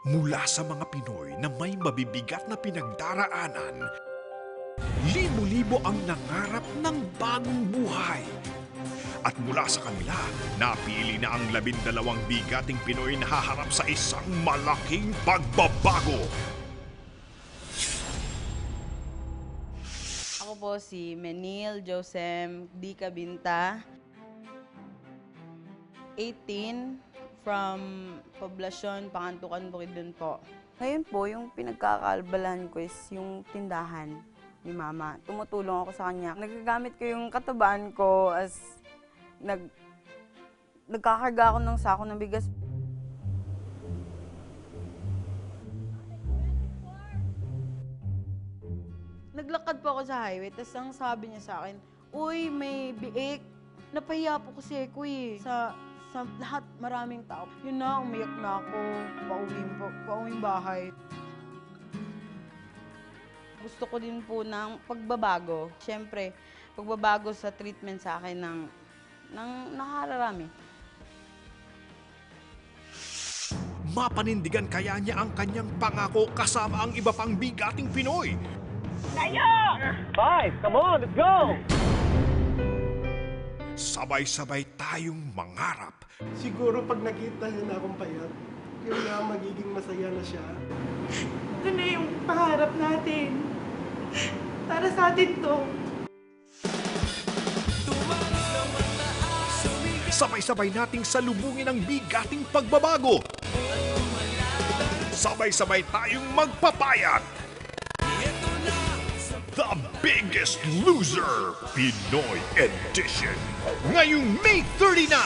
Mula sa mga Pinoy na may mabibigat na pinagdaraanan, libo-libo ang nangarap ng bagong buhay. At mula sa kanila, napili na ang 12 bigating Pinoy na haharap sa isang malaking pagbabago. Ako po si Menil Josem D. Cabinta, 18, from Poblacion, Pangantukan, Bukidnon po. Ngayon po, yung pinagkakaalbalahan ko is yung tindahan ni Mama. Tumutulong ako sa kanya. Nagagamit ko yung katabaan ko as nagkakarga ako ng sako ng bigas. Naglakad po ako sa highway, tapos ang sabi niya sa akin, "Uy, may biik." Napahiya po kasi ako eh. Sa lahat, maraming tao. Yun na, umiyak na ako. Pauwing bahay. Gusto ko din po ng pagbabago. Siyempre, pagbabago sa treatment sa akin ng nakararami. Mapanindigan kaya niya ang kanyang pangako kasama ang iba pang bigating Pinoy. Five, come on, let's go! Sabay-sabay tayong mangarap. Siguro pag nakita niya na akong payat, yun na magiging masaya na siya. Ito na yung pangarap natin. Para sa atin to. Sabay-sabay nating salubungin ang bigating pagbabago. Sabay-sabay tayong magpapayat. The Biggest Loser, Pinoy Edition. Ngayong May 30 na!